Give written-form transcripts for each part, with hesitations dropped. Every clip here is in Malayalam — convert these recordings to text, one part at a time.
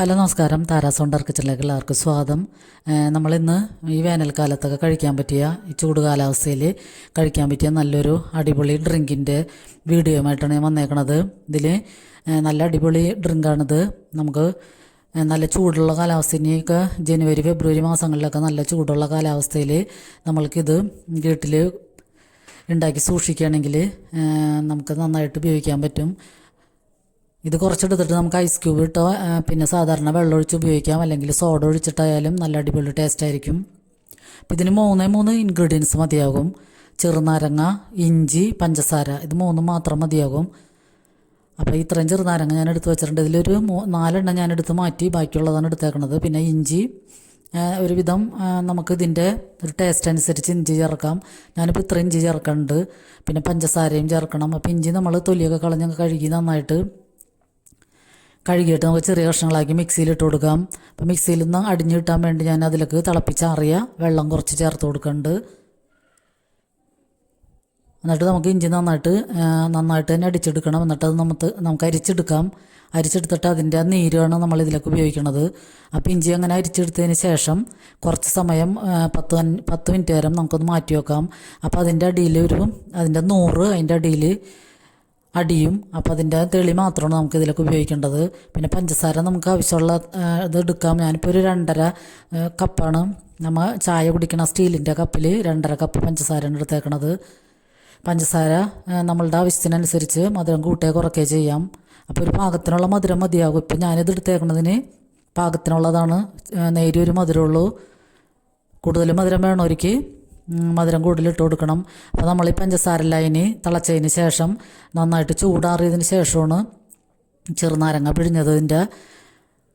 ഹലോ നമസ്കാരം. താരാസ് വണ്ടർ കിച്ചണിലേക്ക് എല്ലാവർക്കും സ്വാഗതം. നമ്മളിന്ന് ഈ വേനൽക്കാലത്തൊക്കെ കഴിക്കാൻ പറ്റിയ ഈ ചൂട് കാലാവസ്ഥയിൽ കഴിക്കാൻ പറ്റിയ നല്ലൊരു അടിപൊളി ഡ്രിങ്കിൻ്റെ വീഡിയോയുമായിട്ടാണ് ഞാൻ വന്നേക്കണത്. ഇതിൽ നല്ല അടിപൊളി ഡ്രിങ്കാണിത്. നമുക്ക് നല്ല ചൂടുള്ള കാലാവസ്ഥയൊക്കെ ജനുവരി ഫെബ്രുവരി മാസങ്ങളിലൊക്കെ നല്ല ചൂടുള്ള കാലാവസ്ഥയിൽ നമ്മൾക്കിത് വീട്ടിൽ ഉണ്ടാക്കി സൂക്ഷിക്കുകയാണെങ്കിൽ നമുക്ക് നന്നായിട്ട് ഉപയോഗിക്കാൻ പറ്റും. ഇത് കുറച്ചെടുത്തിട്ട് നമുക്ക് ഐസ് ക്യൂബ് ഇട്ടോ പിന്നെ സാധാരണ വെള്ളം ഒഴിച്ച് ഉപയോഗിക്കാം, അല്ലെങ്കിൽ സോഡ ഒഴിച്ചിട്ടായാലും നല്ല അടിപൊളി ടേസ്റ്റ് ആയിരിക്കും. അപ്പം ഇതിന് മൂന്ന് ഇൻഗ്രീഡിയൻസ് മതിയാകും. ചെറുനാരങ്ങ, ഇഞ്ചി, പഞ്ചസാര, ഇത് മൂന്നും മാത്രം മതിയാകും. അപ്പോൾ ഇത്രയും ചെറുനാരങ്ങ ഞാൻ എടുത്ത് വെച്ചിട്ടുണ്ട്. ഇതിലൊരു 4 ഞാൻ എടുത്ത് മാറ്റി ബാക്കിയുള്ളതാണ് എടുത്തേക്കണത്. പിന്നെ ഇഞ്ചി ഒരുവിധം നമുക്ക് ഇതിൻ്റെ ഒരു ടേസ്റ്റ് അനുസരിച്ച് ഇഞ്ചി ചേർക്കാം. ഞാനിപ്പോൾ ഇത്ര ഇഞ്ചി ചേർക്കുന്നുണ്ട്. പിന്നെ പഞ്ചസാരയും ചേർക്കണം. അപ്പോൾ ഇഞ്ചി നമ്മൾ തൊലിയൊക്കെ കളഞ്ഞ് കഴുകി നന്നായിട്ട് കഴുകിയിട്ട് നമുക്ക് ചെറിയ കഷ്ണങ്ങളാക്കി മിക്സിയിലിട്ട് കൊടുക്കാം. അപ്പോൾ മിക്സിയിൽ നിന്ന് അടിഞ്ഞു കിട്ടാൻ വേണ്ടി ഞാൻ അതിലേക്ക് തിളപ്പിച്ചാറിയ വെള്ളം കുറച്ച് ചേർത്ത് കൊടുക്കുന്നുണ്ട്. എന്നിട്ട് നമുക്ക് ഇഞ്ചി നന്നായിട്ട് തന്നെ അടിച്ചെടുക്കണം. എന്നിട്ട് അത് നമുക്ക് അരിച്ചെടുക്കാം. അരിച്ചെടുത്തിട്ട് അതിൻ്റെ നീരാണ് നമ്മൾ ഇതിലേക്ക് ഉപയോഗിക്കുന്നത്. അപ്പോൾ ഇഞ്ചി അങ്ങനെ അരിച്ചെടുത്തതിന് ശേഷം കുറച്ച് സമയം 10 മിനിറ്റ് നേരം നമുക്കൊന്ന് മാറ്റി വെക്കാം. അപ്പോൾ അതിൻ്റെ അടിയിൽ അതിൻ്റെ അതിൻ്റെ അടിയും. അപ്പോൾ അതിൻ്റെ തെളി മാത്രമാണ് നമുക്ക് ഇതിലേക്ക് ഉപയോഗിക്കേണ്ടത്. പിന്നെ പഞ്ചസാര നമുക്ക് ആവശ്യമുള്ള ഇത് എടുക്കാം. ഞാനിപ്പോൾ ഒരു 2.5 കപ്പാണ് നമ്മൾ ചായ കുടിക്കണ സ്റ്റീലിൻ്റെ കപ്പിൽ 2.5 കപ്പ് പഞ്ചസാരയാണ് എടുത്തേക്കണത്. പഞ്ചസാര നമ്മളുടെ ആവശ്യത്തിനനുസരിച്ച് മധുരം കൂട്ടുകയോ കുറയ്ക്കുകയോ ചെയ്യാം. അപ്പോൾ ഒരു പാകത്തിനുള്ള മധുരം മതിയാകും. ഇപ്പം ഞാനിത് എടുത്തേക്കണതിന് പാകത്തിനുള്ളതാണ്. നേരിയൊരു മധുരമുള്ളൂ. കൂടുതൽ മധുരം വേണവർക്ക് മധുരം കൂടുതലിട്ട് കൊടുക്കണം. അപ്പോൾ നമ്മൾ ഈ പഞ്ചസാര ലൈന് തിളച്ചതിന് ശേഷം നന്നായിട്ട് ചൂടാറിയതിന് ശേഷമാണ് ചെറുനാരങ്ങ പിഴിഞ്ഞതിൻ്റെ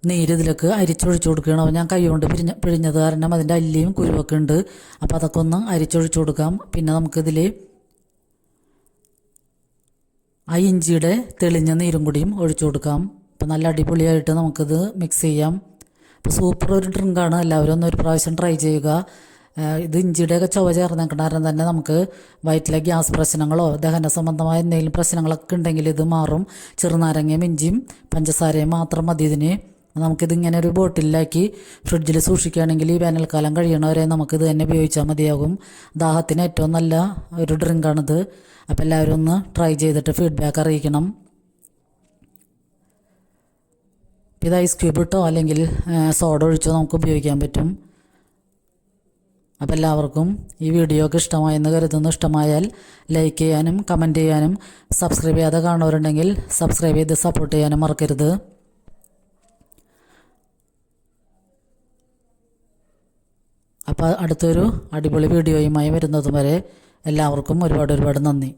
നീര് ഇതിലേക്ക് അരിച്ചൊഴിച്ച് കൊടുക്കണം. അപ്പോൾ ഞാൻ കൈ കൊണ്ട് പിഴിഞ്ഞത് കാരണം അതിൻ്റെ അല്ലിയും കുരുവൊക്കെ ഉണ്ട്. അപ്പോൾ അതൊക്കെ ഒന്ന് അരിച്ചൊഴിച്ച് കൊടുക്കാം. പിന്നെ നമുക്കിതിൽ ആ ഇഞ്ചിയുടെ തെളിഞ്ഞ നീരും കൂടിയും ഒഴിച്ചു കൊടുക്കാം. അപ്പോൾ നല്ല അടിപൊളിയായിട്ട് നമുക്കിത് മിക്സ് ചെയ്യാം. അപ്പോൾ സൂപ്പർ ഒരു ഡ്രിങ്കാണ്. എല്ലാവരും ഒന്ന് ഒരു പ്രാവശ്യം ട്രൈ ചെയ്യുക. ഇത് ഇഞ്ചിയുടെയൊക്കെ ചുവ ചേർന്നേക്കണ കാരണം തന്നെ നമുക്ക് വയറ്റിലെ ഗ്യാസ് പ്രശ്നങ്ങളോ ദഹന സംബന്ധമായ എന്തെങ്കിലും പ്രശ്നങ്ങളൊക്കെ ഉണ്ടെങ്കിൽ ഇത് മാറും. ചെറുനാരങ്ങയും ഇഞ്ചിയും പഞ്ചസാരയും മാത്രം മതി ഇതിന്. നമുക്കിതിങ്ങനെ ഒരു ബോട്ടിലാക്കി ഫ്രിഡ്ജിൽ സൂക്ഷിക്കുകയാണെങ്കിൽ ഈ വേനൽക്കാലം കഴിയണവരെ നമുക്കിത് തന്നെ ഉപയോഗിച്ചാൽ മതിയാകും. ദാഹത്തിന് ഏറ്റവും നല്ല ഒരു ഡ്രിങ്കാണിത്. അപ്പോൾ എല്ലാവരും ഒന്ന് ട്രൈ ചെയ്തിട്ട് ഫീഡ്ബാക്ക് അറിയിക്കണം. ഇത് ഐസ് ക്യൂബ് ഇട്ടോ അല്ലെങ്കിൽ സോഡ ഒഴിച്ചോ നമുക്ക് ഉപയോഗിക്കാൻ പറ്റും. അപ്പോൾ എല്ലാവർക്കും ഈ വീഡിയോ ഒക്കെ ഇഷ്ടമായെന്ന് കരുതുന്നു. ഇഷ്ടമായാൽ ലൈക്ക് ചെയ്യാനും കമൻറ്റ് ചെയ്യാനും സബ്സ്ക്രൈബ് ചെയ്യാതെ കാണുന്നവരുണ്ടെങ്കിൽ സബ്സ്ക്രൈബ് ചെയ്ത് സപ്പോർട്ട് ചെയ്യാനും മറക്കരുത്. അപ്പോൾ അടുത്തൊരു അടിപൊളി വീഡിയോയുമായി വരുന്നതും വരെ എല്ലാവർക്കും ഒരുപാട് നന്ദി.